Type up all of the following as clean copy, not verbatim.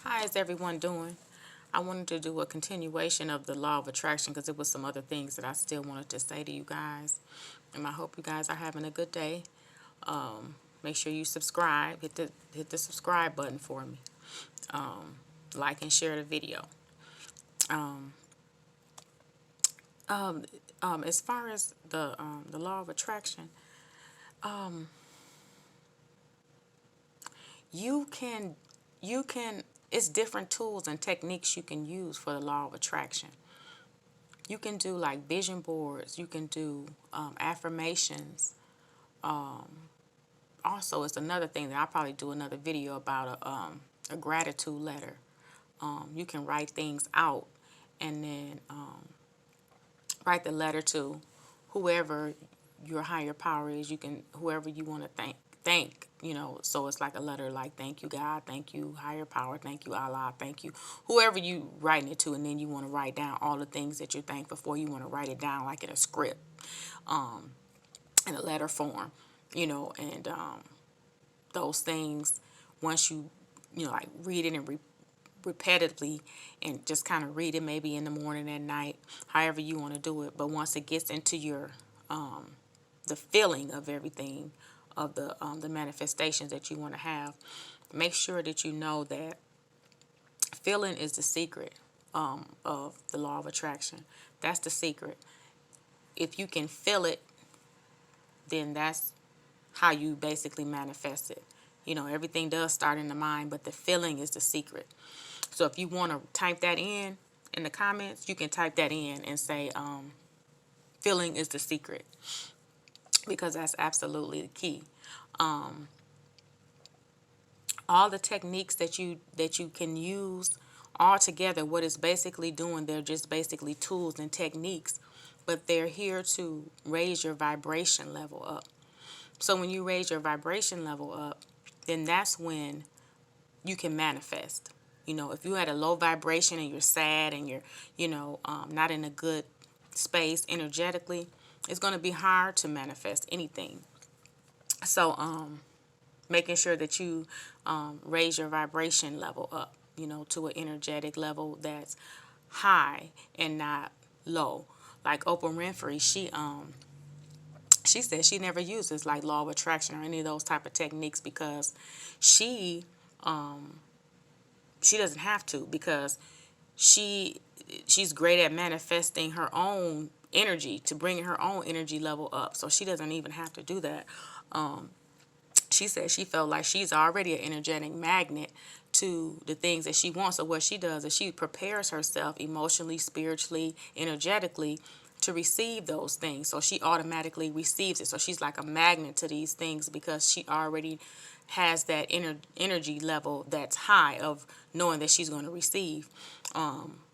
How is everyone doing? I wanted to do a continuation of the law of attraction because there was some other things that I still wanted to say to you guys. And I hope you guys are having a good day. Make sure you subscribe. Hit the subscribe button for me. Like and share the video. Um, as far as the law of attraction, you can you can it's different tools and techniques you can use for the law of attraction. You can do like vision boards. You can do affirmations. Also, it's another thing that I'll probably do another video about a gratitude letter. You can write things out and then write the letter to whoever your higher power is. You can whoever you want to thank, so it's like a letter like thank you God, thank you higher power, thank you Allah, thank you whoever you writing it to, and then you want to write down all the things that you're thankful for. You want to write it down like in a script, in a letter form, and those things, once like read it and repetitively, and just kind of read it maybe in the morning, at night, however you want to do it. But once it gets into your the feeling of everything, of the manifestations that you want to have, make sure that you know that feeling is the secret of the law of attraction. That's the secret. If you can feel it, then that's how you basically manifest it. Everything does start in the mind, but the feeling is the secret. So if you want to type that in the comments, you can type that in and say, feeling is the secret, because that's absolutely the key. All the techniques that you can use all together, what it's basically doing, they're just basically tools and techniques, but they're here to raise your vibration level up. So when you raise your vibration level up, then that's when you can manifest. If you had a low vibration and you're sad and you're, not in a good space energetically, it's going to be hard to manifest anything. So, making sure that you raise your vibration level up, to an energetic level that's high and not low. Like Oprah Winfrey, she said she never uses like law of attraction or any of those type of techniques because she doesn't have to, because she's great at manifesting her own energy, to bring her own energy level up. So she doesn't even have to do that. She said she felt like she's already an energetic magnet to the things that she wants. So what she does is she prepares herself emotionally, spiritually, energetically to receive those things. So she automatically receives it. So she's like a magnet to these things because she already has that energy level that's high of knowing that she's going to receive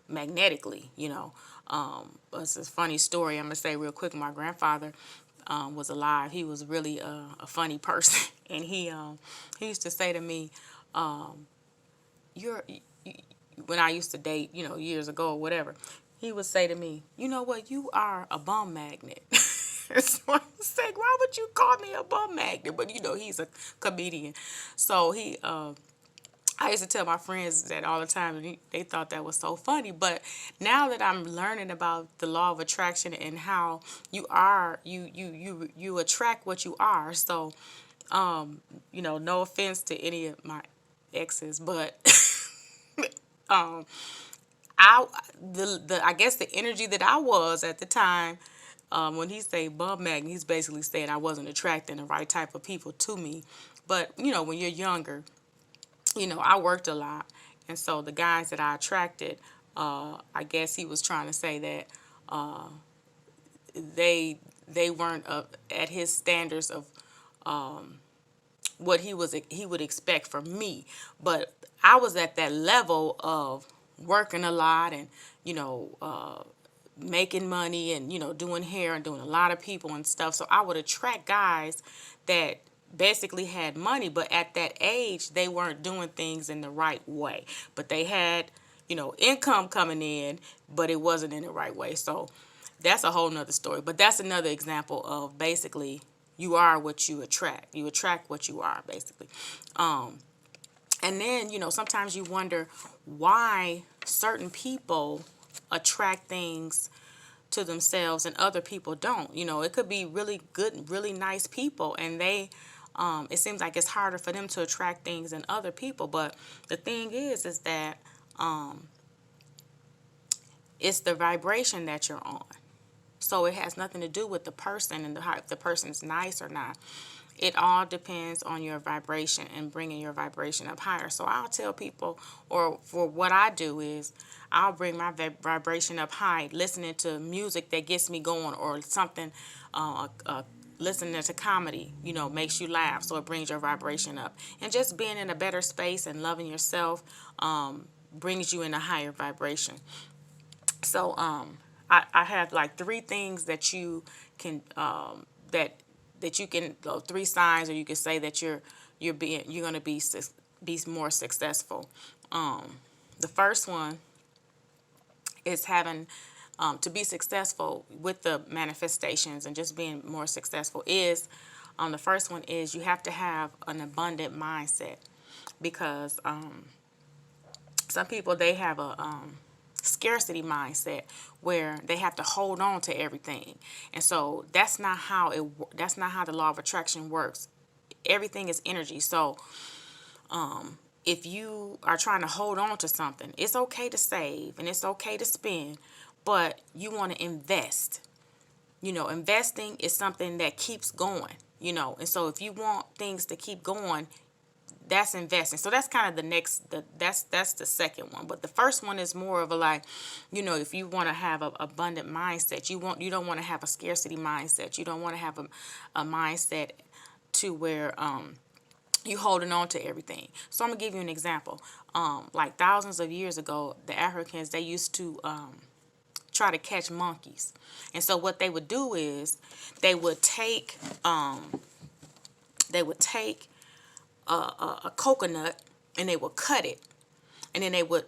magnetically. It's a funny story I'm going to say real quick. My grandfather was alive. He was really a funny person. And he used to say to me, when I used to date, years ago or whatever, he would say to me, you know what, you are a bum magnet. So I was like, why would you call me a bum magnet? But he's a comedian. So I used to tell my friends that all the time, and they thought that was so funny. But now that I'm learning about the law of attraction and how you attract what you are. So, no offense to any of my exes, but I guess the energy that I was at the time, when he say bum magnet, he's basically saying I wasn't attracting the right type of people to me. But when you're younger, I worked a lot, and so the guys that I attracted, I guess he was trying to say that they weren't at his standards of what he would expect from me. But I was at that level of working a lot and making money and doing hair and doing a lot of people and stuff. So I would attract guys that basically had money, but at that age they weren't doing things in the right way. But they had income coming in, but it wasn't in the right way. So that's a whole nother story. But that's another example of basically you are what you attract. You attract what you are, basically. And then, sometimes you wonder why certain people attract things to themselves and other people don't. It could be really good, really nice people, and it seems like it's harder for them to attract things than other people. But the thing is that it's the vibration that you're on. So it has nothing to do with the person and if the person's nice or not. It all depends on your vibration and bringing your vibration up higher. So I'll tell people, or for what I do is, I'll bring my vibration up high, listening to music that gets me going, or something, listening to comedy, makes you laugh, so it brings your vibration up. And just being in a better space and loving yourself brings you in a higher vibration. So I have like three things that you can that you can, three signs, or you could say that you're going to be more successful. The first one is having to be successful with the manifestations and just being more successful is, the first one is, you have to have an abundant mindset, because some people, they have a scarcity mindset where they have to hold on to everything. And so that's not how the law of attraction works. Everything is energy. So if you are trying to hold on to something, it's okay to save and it's okay to spend, but you want to invest. Investing is something that keeps going, and so if you want things to keep going, that's investing. So that's kind of that's the second one. But the first one is more of a, like, if you want to have an abundant mindset, you don't want to have a scarcity mindset. You don't want to have a mindset to where you holding on to everything. So I'm gonna give you an example. Like thousands of years ago, the Africans, they used to try to catch monkeys, and so what they would do is they would take a coconut, and they would cut it, and then they would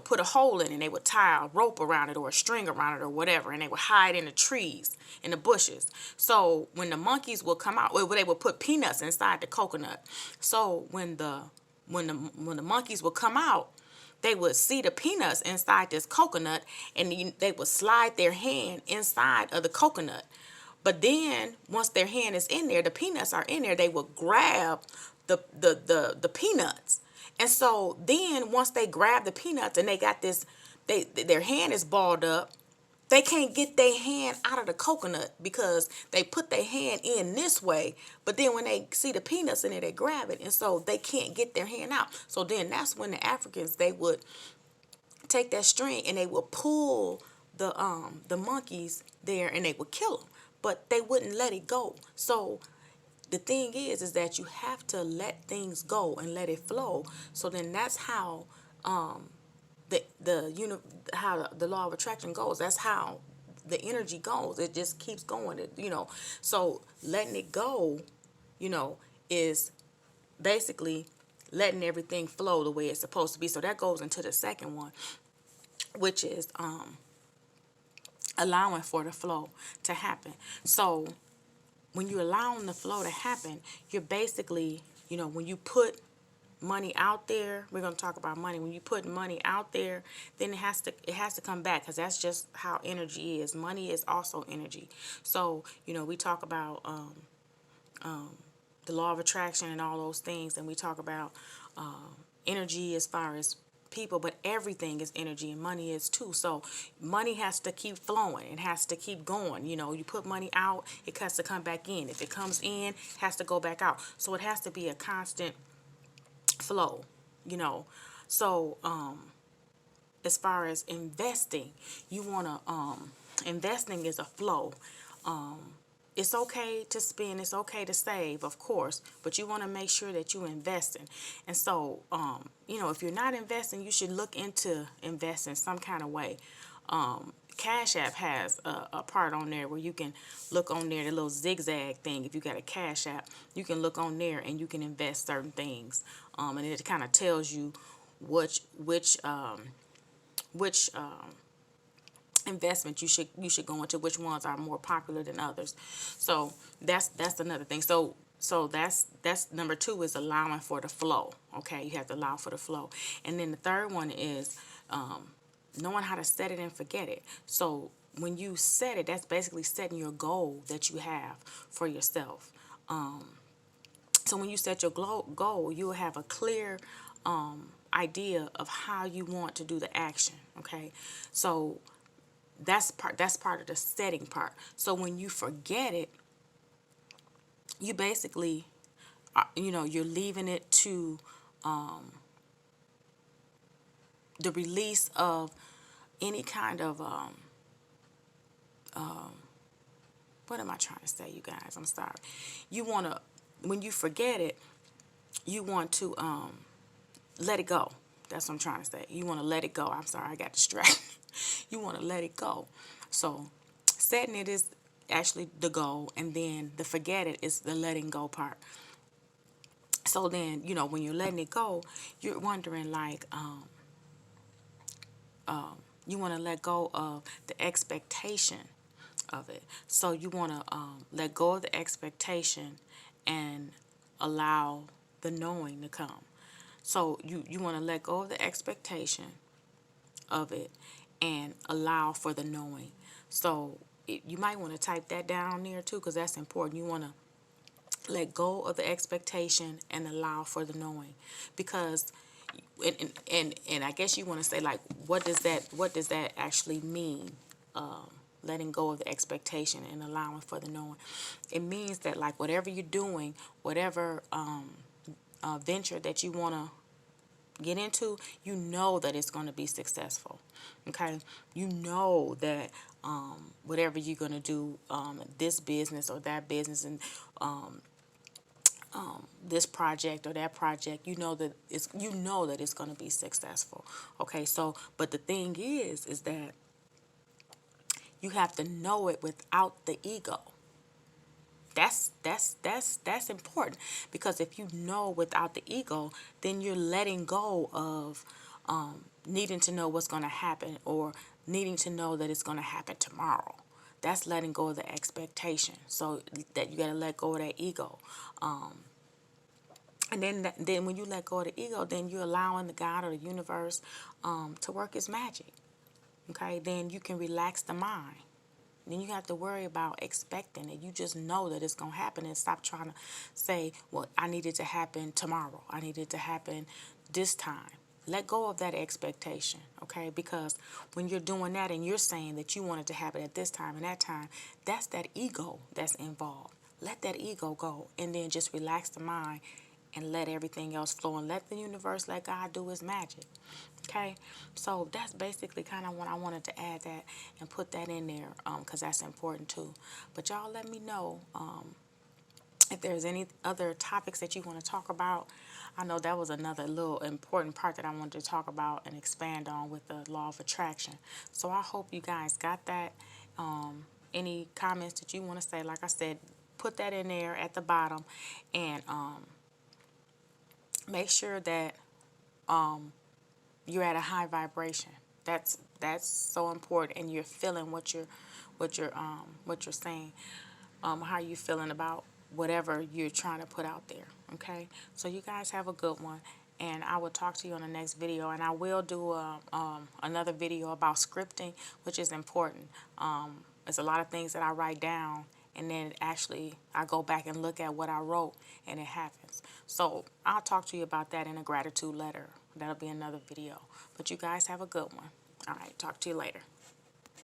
put a hole in it, and they would tie a rope around it or a string around it or whatever, and they would hide in the trees, in the bushes. So when the monkeys would come out, well, they would put peanuts inside the coconut. So when the monkeys would come out, they would see the peanuts inside this coconut, and they would slide their hand inside of the coconut. But then once their hand is in there, the peanuts are in there, they would grab the peanuts. And so then once they grab the peanuts and they got this, their hand is balled up, they can't get their hand out of the coconut because they put their hand in this way, but then when they see the peanuts in it, they grab it, and so they can't get their hand out. So then that's when the Africans, they would take that string and they would pull the monkeys there, and they would kill them, but they wouldn't let it go. So the thing is that you have to let things go and let it flow. So then that's how how the law of attraction goes. That's how the energy goes. It just keeps going. So letting it go, is basically letting everything flow the way it's supposed to be. So that goes into the second one, which is allowing for the flow to happen. So when you're allowing the flow to happen, you're basically, when you put money out there, we're going to talk about money. When you put money out there, then it has to come back, because that's just how energy is. Money is also energy. So, we talk about the law of attraction and all those things, and we talk about energy as far as people, but everything is energy, and money is too. So money has to keep flowing. It has to keep going. You put money out, it has to come back in. If it comes in, it has to go back out. So it has to be a constant flow. So as far as investing, you want to investing is a flow. It's okay to spend, it's okay to save, of course, but you want to make sure that you investing. And so, if you're not investing, you should look into investing some kind of way. Cash App has a part on there where you can look on there, the little zigzag thing. If you got a Cash App, you can look on there and you can invest certain things. And it kind of tells you which investment you should go into, which ones are more popular than others. So that's another thing. So So that's number two, is allowing for the flow. Okay, you have to allow for the flow. And then the third one is knowing how to set it and forget it. So when you set it, that's basically setting your goal that you have for yourself. So when you set your goal, you'll have a clear idea of how you want to do the action. Okay, so that's part of the setting part. So when you forget it, you basically you're leaving it to the release of any kind of what am I trying to say, you guys? I'm sorry. You want to, when you forget it, you want to let it go. That's what I'm trying to say. You want to let it go. I'm sorry, I got distracted. You want to let it go. So setting it is actually the goal, and then the forget it is the letting go part. So then, when you're letting it go, you're wondering like, you want to let go of the expectation of it. So you want to let go of the expectation and allow the knowing to come. So you want to let go of the expectation of it and allow for the knowing. So you might want to type that down there too, because that's important. You want to let go of the expectation and allow for the knowing, because and I guess you want to say, like, what does that actually mean? Letting go of the expectation and allowing for the knowing. It means that, like, whatever you're doing, whatever venture that you want to get into, you know that it's going to be successful. Okay, you know that whatever you're going to do, this business or that business, and this project or that project, you know that it's going to be successful. Okay, so but the thing is that you have to know it without the ego. That's important, because if you know without the ego, then you're letting go of needing to know what's going to happen, or needing to know that it's going to happen tomorrow. That's letting go of the expectation. So that you got to let go of that ego. And then when you let go of the ego, then you're allowing the God or the universe to work its magic. Okay, then you can relax the mind. Then you have to worry about expecting it. You just know that it's going to happen, and stop trying to say, well, I need it to happen tomorrow. I need it to happen this time. Let go of that expectation, okay? Because when you're doing that and you're saying that you want it to happen at this time and that time, that's that ego that's involved. Let that ego go, and then just relax the mind and let everything else flow, and let the universe, let God do his magic. Okay, so that's basically kind of what I wanted to add that and put that in there, because that's important too. But y'all let me know if there's any other topics that you want to talk about. I know that was another little important part that I wanted to talk about and expand on with the law of attraction. So I hope you guys got that. Any comments that you want to say, like I said, put that in there at the bottom, and make sure that you're at a high vibration. That's so important, and you're feeling what you're saying, how you feeling about whatever you're trying to put out there. Okay, so you guys have a good one, and I will talk to you on the next video. And I will do another video about scripting, which is important. There's a lot of things that I write down, and then actually I go back and look at what I wrote, and it happens. So I'll talk to you about that in a gratitude letter. That'll be another video. But you guys have a good one. All right, talk to you later.